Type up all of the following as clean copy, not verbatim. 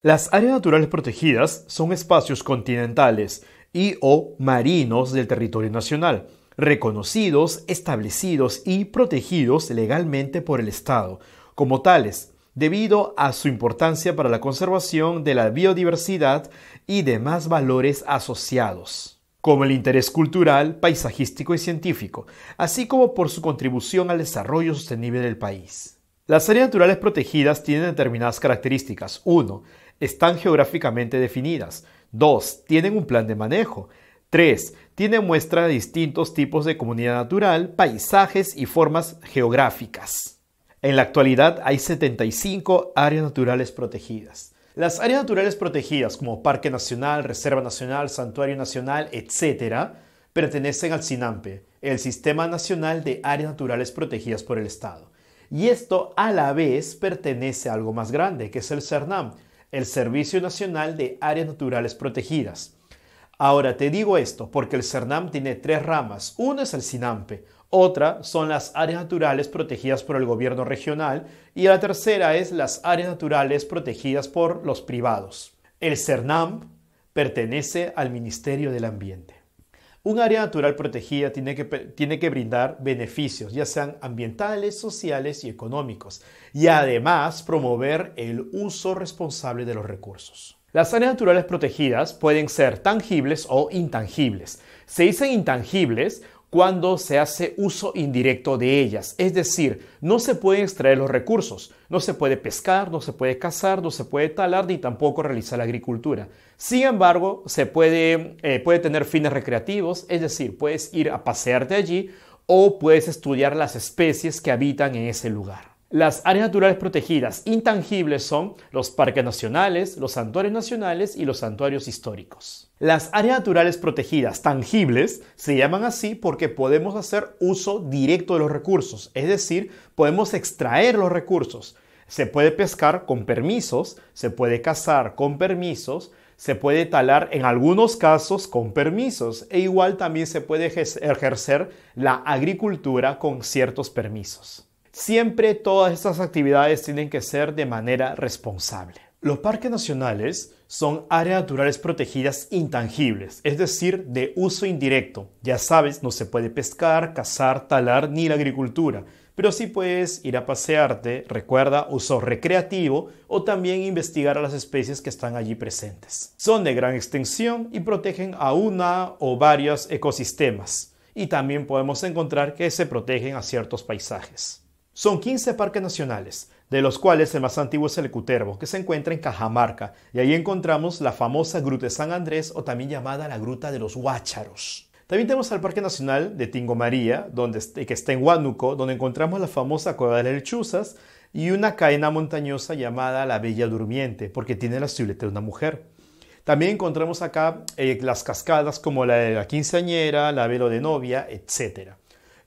Las áreas naturales protegidas son espacios continentales y o marinos del territorio nacional, reconocidos, establecidos y protegidos legalmente por el Estado, como tales, debido a su importancia para la conservación de la biodiversidad y demás valores asociados, como el interés cultural, paisajístico y científico, así como por su contribución al desarrollo sostenible del país. Las áreas naturales protegidas tienen determinadas características. 1. Están geográficamente definidas. 2. Tienen un plan de manejo. 3. Tienen muestra de distintos tipos de comunidad natural, paisajes y formas geográficas. En la actualidad hay 75 áreas naturales protegidas. Las áreas naturales protegidas como Parque Nacional, Reserva Nacional, Santuario Nacional, etc., pertenecen al SINAMPE, el Sistema Nacional de Áreas Naturales Protegidas por el Estado. Y esto a la vez pertenece a algo más grande, que es el SERNAM, el Servicio Nacional de Áreas Naturales Protegidas. Ahora te digo esto porque el SERNAM tiene 3 ramas. Una es el SINAMPE, otra son las áreas naturales protegidas por el gobierno regional y la tercera es las áreas naturales protegidas por los privados. El SERNAM pertenece al Ministerio del Ambiente. Un área natural protegida tiene que brindar beneficios, ya sean ambientales, sociales y económicos, y además promover el uso responsable de los recursos. Las áreas naturales protegidas pueden ser tangibles o intangibles. Se dicen intangibles cuando se hace uso indirecto de ellas, es decir, no se pueden extraer los recursos, no se puede pescar, no se puede cazar, no se puede talar ni tampoco realizar la agricultura. Sin embargo, se puede tener fines recreativos, es decir, puedes ir a pasearte allí o puedes estudiar las especies que habitan en ese lugar. Las áreas naturales protegidas intangibles son los parques nacionales, los santuarios nacionales y los santuarios históricos. Las áreas naturales protegidas tangibles se llaman así porque podemos hacer uso directo de los recursos, es decir, podemos extraer los recursos. Se puede pescar con permisos, se puede cazar con permisos, se puede talar en algunos casos con permisos e igual también se puede ejercer la agricultura con ciertos permisos. Siempre todas estas actividades tienen que ser de manera responsable. Los parques nacionales son áreas naturales protegidas intangibles, es decir, de uso indirecto. Ya sabes, no se puede pescar, cazar, talar ni la agricultura, pero sí puedes ir a pasearte, recuerda, uso recreativo o también investigar a las especies que están allí presentes. Son de gran extensión y protegen a una o varios ecosistemas y también podemos encontrar que se protegen a ciertos paisajes. Son 15 parques nacionales, de los cuales el más antiguo es el Cutervo, que se encuentra en Cajamarca, y ahí encontramos la famosa Gruta de San Andrés, o también llamada la Gruta de los Guácharos. También tenemos el Parque Nacional de Tingo María, que está en Huánuco, donde encontramos la famosa Cueva de las Lechuzas, y una cadena montañosa llamada la Bella Durmiente, porque tiene la silueta de una mujer. También encontramos acá las cascadas como la de la Quinceañera, la Velo de Novia, etc.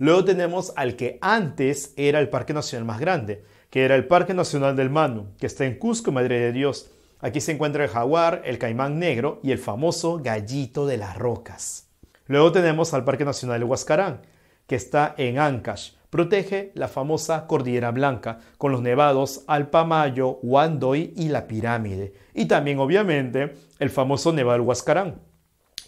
Luego tenemos al que antes era el Parque Nacional más grande, que era el Parque Nacional del Manu, que está en Cusco, Madre de Dios. Aquí se encuentra el jaguar, el caimán negro y el famoso gallito de las rocas. Luego tenemos al Parque Nacional de Huascarán, que está en Ancash. Protege la famosa Cordillera Blanca, con los nevados Alpamayo, Huandoy y La Pirámide. Y también, obviamente, el famoso Nevado del Huascarán.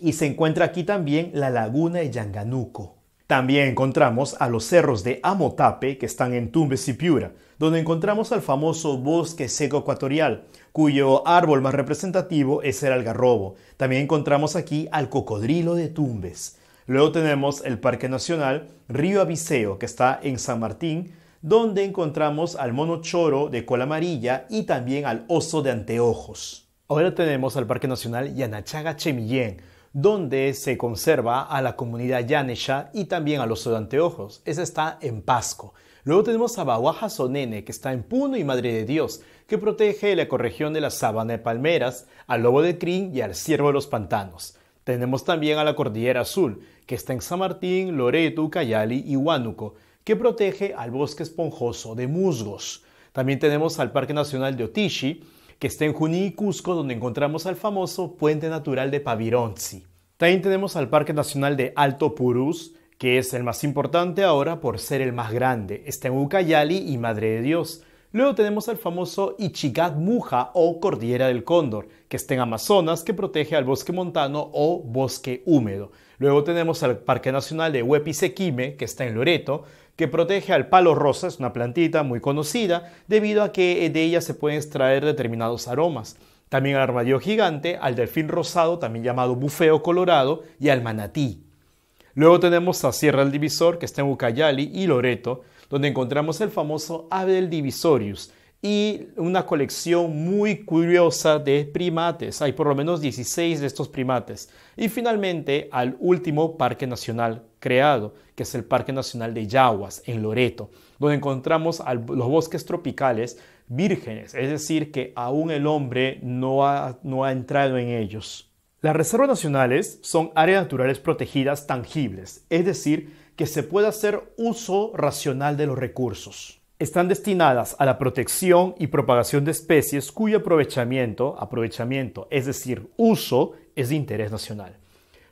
Y se encuentra aquí también la Laguna de Yanganuco. También encontramos a los cerros de Amotape, que están en Tumbes y Piura, donde encontramos al famoso bosque seco ecuatorial, cuyo árbol más representativo es el algarrobo. También encontramos aquí al cocodrilo de Tumbes. Luego tenemos el Parque Nacional Río Abiseo, que está en San Martín, donde encontramos al mono choro de cola amarilla y también al oso de anteojos. Ahora tenemos al Parque Nacional Yanachaga-Chemillén, donde se conserva a la comunidad Yanesha y también al oso de anteojos. Ese está en Pasco. Luego tenemos a Bahuaja-Sonene, que está en Puno y Madre de Dios, que protege la ecorregión de la sabana de palmeras, al lobo de crin y al ciervo de los pantanos. Tenemos también a la Cordillera Azul, que está en San Martín, Loreto, Ucayali y Huánuco, que protege al bosque esponjoso de musgos. También tenemos al Parque Nacional de Otishi, que está en Junín y Cusco, donde encontramos al famoso Puente Natural de Pavironzi. También tenemos al Parque Nacional de Alto Purús, que es el más importante ahora por ser el más grande. Está en Ucayali y Madre de Dios. Luego tenemos el famoso Ichigat Muja o Cordillera del Cóndor, que está en Amazonas, que protege al bosque montano o bosque húmedo. Luego tenemos el Parque Nacional de Huepi-Sequime, que está en Loreto, que protege al palo rosa, es una plantita muy conocida, debido a que de ella se pueden extraer determinados aromas. También al armadillo gigante, al delfín rosado, también llamado bufeo colorado, y al manatí. Luego tenemos a Sierra del Divisor, que está en Ucayali y Loreto, donde encontramos el famoso ave del Divisorius y una colección muy curiosa de primates. Hay por lo menos 16 de estos primates. Y finalmente al último parque nacional creado, que es el Parque Nacional de Yaguas, en Loreto, donde encontramos los bosques tropicales vírgenes, es decir, que aún el hombre no ha entrado en ellos. Las reservas nacionales son áreas naturales protegidas tangibles, es decir, que se puede hacer uso racional de los recursos. Están destinadas a la protección y propagación de especies cuyo aprovechamiento, es decir, uso, es de interés nacional.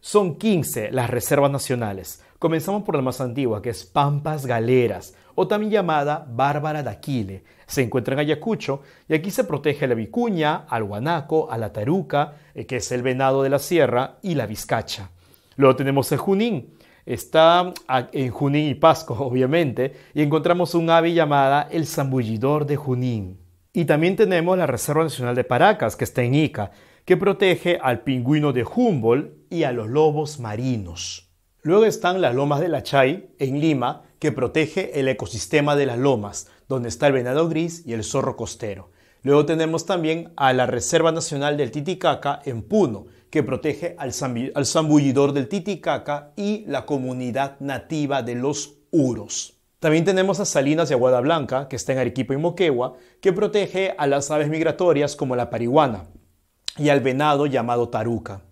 Son 15 las reservas nacionales. Comenzamos por la más antigua, que es Pampas Galeras, o también llamada Bárbara de Aquile. Se encuentra en Ayacucho y aquí se protege a la vicuña, al guanaco, a la taruca, que es el venado de la sierra, y la vizcacha. Luego tenemos el Junín. Está en Junín y Pasco, obviamente, y encontramos un ave llamada el zambullidor de Junín. Y también tenemos la Reserva Nacional de Paracas, que está en Ica, que protege al pingüino de Humboldt y a los lobos marinos. Luego están las Lomas de la Chay, en Lima, que protege el ecosistema de las lomas, donde está el venado gris y el zorro costero. Luego tenemos también a la Reserva Nacional del Titicaca, en Puno, que protege al zambullidor del Titicaca y la comunidad nativa de los Uros. También tenemos a Salinas de Aguada Blanca, que está en Arequipa y Moquegua, que protege a las aves migratorias como la parihuana y al venado llamado taruca.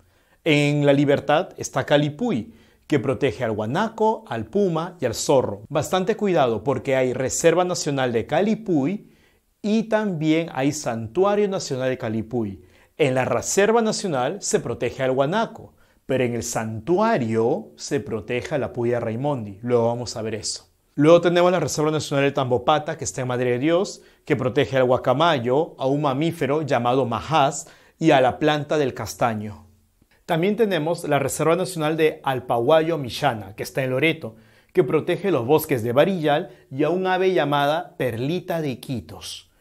En La Libertad está Calipuy, que protege al guanaco, al puma y al zorro. Bastante cuidado porque hay Reserva Nacional de Calipuy y también hay Santuario Nacional de Calipuy. En la Reserva Nacional se protege al guanaco, pero en el santuario se protege a la puya Raimondi. Luego vamos a ver eso. Luego tenemos la Reserva Nacional de Tambopata, que está en Madre de Dios, que protege al guacamayo, a un mamífero llamado majás y a la planta del castaño. También tenemos la Reserva Nacional de Alpahuayo-Mishana, que está en Loreto, que protege los bosques de Barillal y a un ave llamada perlita de Iquitos.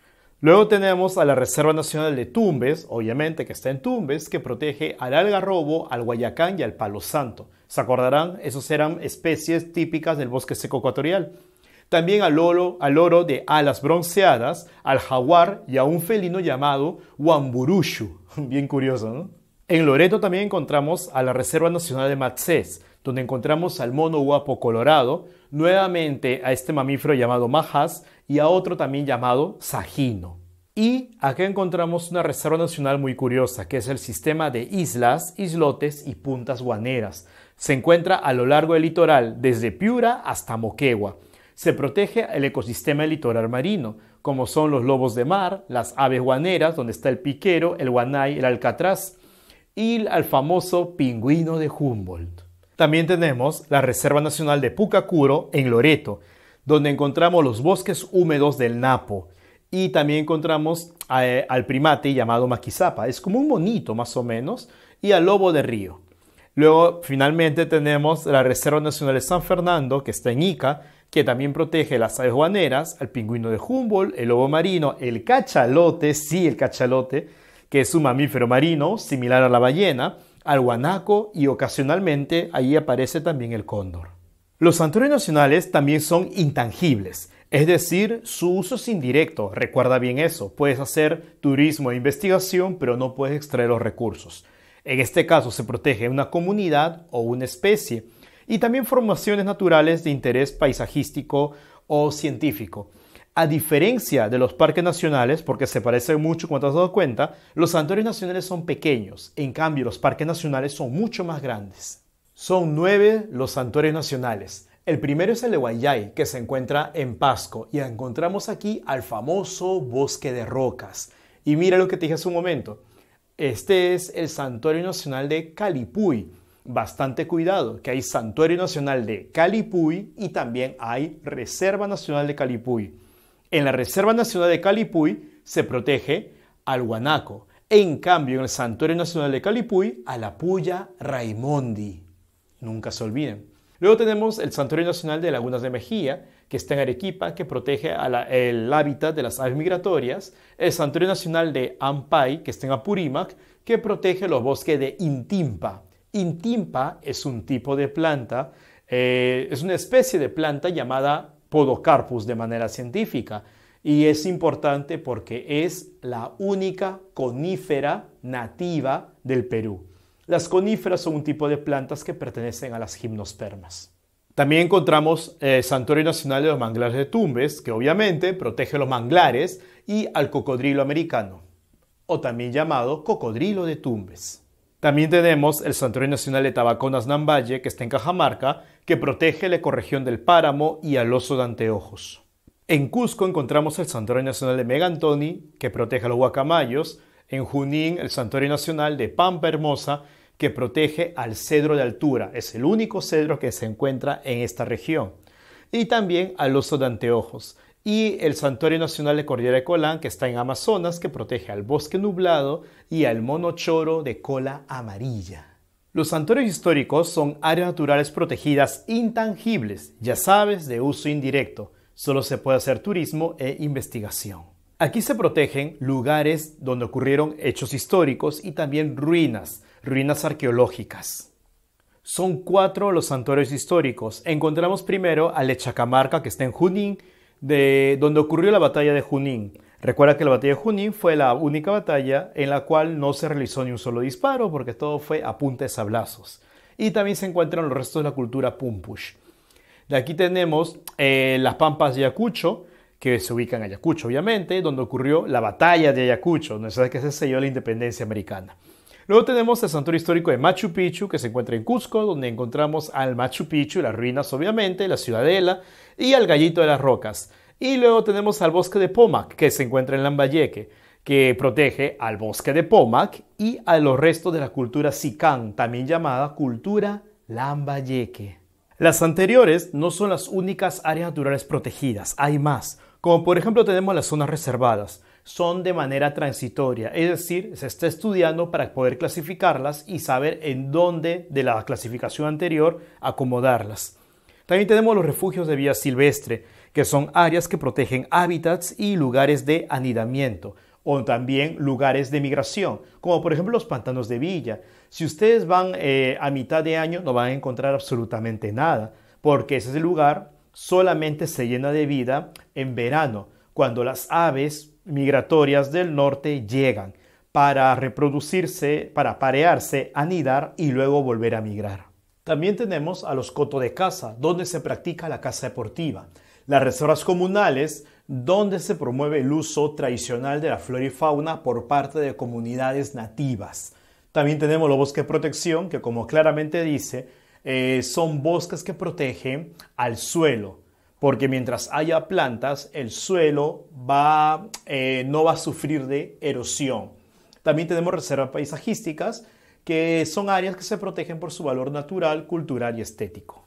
Luego tenemos a la Reserva Nacional de Tumbes, obviamente que está en Tumbes, que protege al algarrobo, al guayacán y al palo santo. ¿Se acordarán? Esos eran especies típicas del bosque seco ecuatorial. También al loro de alas bronceadas, al jaguar y a un felino llamado Wamburushu. Bien curioso, ¿no? En Loreto también encontramos a la Reserva Nacional de Matsés, donde encontramos al mono guapo colorado, nuevamente a este mamífero llamado majás y a otro también llamado sajino. Y acá encontramos una reserva nacional muy curiosa, que es el sistema de islas, islotes y puntas guaneras. Se encuentra a lo largo del litoral, desde Piura hasta Moquegua. Se protege el ecosistema del litoral marino, como son los lobos de mar, las aves guaneras, donde está el piquero, el guanay, el alcatraz, y al famoso pingüino de Humboldt. También tenemos la Reserva Nacional de Pucacuro en Loreto, donde encontramos los bosques húmedos del Napo. Y también encontramos al primate llamado maquizapa, es como un monito más o menos, y al lobo de río. Luego, finalmente, tenemos la Reserva Nacional de San Fernando, que está en Ica, que también protege las aves guaneras, al pingüino de Humboldt, el lobo marino, el cachalote, sí, el cachalote, que es un mamífero marino, similar a la ballena, al guanaco y ocasionalmente ahí aparece también el cóndor. Los santuarios nacionales también son intangibles, es decir, su uso es indirecto, recuerda bien eso, puedes hacer turismo e investigación pero no puedes extraer los recursos. En este caso se protege una comunidad o una especie y también formaciones naturales de interés paisajístico o científico. A diferencia de los parques nacionales, porque se parecen mucho como te has dado cuenta, los santuarios nacionales son pequeños, en cambio los parques nacionales son mucho más grandes. Son 9 los santuarios nacionales. El primero es el de Wayllay, que se encuentra en Pasco, y encontramos aquí al famoso bosque de rocas. Y mira lo que te dije hace un momento, este es el Santuario Nacional de Calipuy. Bastante cuidado, que hay Santuario Nacional de Calipuy y también hay Reserva Nacional de Calipuy. En la Reserva Nacional de Calipuy se protege al guanaco. En cambio, en el Santuario Nacional de Calipuy, a la puya raimondi. Nunca se olviden. Luego tenemos el Santuario Nacional de Lagunas de Mejía, que está en Arequipa, que protege el hábitat de las aves migratorias. El Santuario Nacional de Ampay, que está en Apurímac, que protege los bosques de Intimpa. Intimpa es un tipo de planta, es una especie de planta llamada Podocarpus de manera científica. Y es importante porque es la única conífera nativa del Perú. Las coníferas son un tipo de plantas que pertenecen a las gimnospermas. También encontramos el Santuario Nacional de los Manglares de Tumbes, que obviamente protege los manglares y al cocodrilo americano, o también llamado cocodrilo de Tumbes. También tenemos el Santuario Nacional de Tabaconas Nambaye, que está en Cajamarca, que protege la ecorregión del páramo y al oso de anteojos. En Cusco encontramos el Santuario Nacional de Megantoni, que protege a los guacamayos. En Junín, el Santuario Nacional de Pampa Hermosa, que protege al cedro de altura. Es el único cedro que se encuentra en esta región. Y también al oso de anteojos. Y el Santuario Nacional de Cordillera de Colán, que está en Amazonas, que protege al bosque nublado y al mono choro de cola amarilla. Los santuarios históricos son áreas naturales protegidas intangibles, ya sabes, de uso indirecto. Solo se puede hacer turismo e investigación. Aquí se protegen lugares donde ocurrieron hechos históricos y también ruinas arqueológicas. Son 4 los santuarios históricos. Encontramos primero a Lechacamarca, que está en Junín, donde ocurrió la batalla de Junín. Recuerda que la batalla de Junín fue la única batalla en la cual no se realizó ni un solo disparo, porque todo fue a punta de sablazos. Y también se encuentran los restos de la cultura Pumpush. De aquí tenemos las Pampas de Ayacucho, que se ubican en Ayacucho, obviamente, donde ocurrió la batalla de Ayacucho, donde se selló la independencia americana. Luego tenemos el santuario histórico de Machu Picchu, que se encuentra en Cusco, donde encontramos al Machu Picchu, las ruinas, obviamente, la ciudadela y al Gallito de las Rocas. Y luego tenemos al bosque de Pomac, que se encuentra en Lambayeque, que protege al bosque de Pomac y a los restos de la cultura Sicán, también llamada cultura Lambayeque. Las anteriores no son las únicas áreas naturales protegidas, hay más, como por ejemplo tenemos las zonas reservadas. Son de manera transitoria, es decir, se está estudiando para poder clasificarlas y saber en dónde de la clasificación anterior acomodarlas. También tenemos los refugios de vida silvestre, que son áreas que protegen hábitats y lugares de anidamiento, o también lugares de migración, como por ejemplo los pantanos de Villa. Si ustedes van a mitad de año no van a encontrar absolutamente nada, porque ese lugar solamente se llena de vida en verano, cuando las aves migratorias del norte llegan para reproducirse, para parearse, anidar y luego volver a migrar. También tenemos a los cotos de caza, donde se practica la caza deportiva. Las reservas comunales, donde se promueve el uso tradicional de la flora y fauna por parte de comunidades nativas. También tenemos los bosques de protección, que como claramente dice, son bosques que protegen al suelo, porque mientras haya plantas, el suelo no va a sufrir de erosión. También tenemos reservas paisajísticas, que son áreas que se protegen por su valor natural, cultural y estético.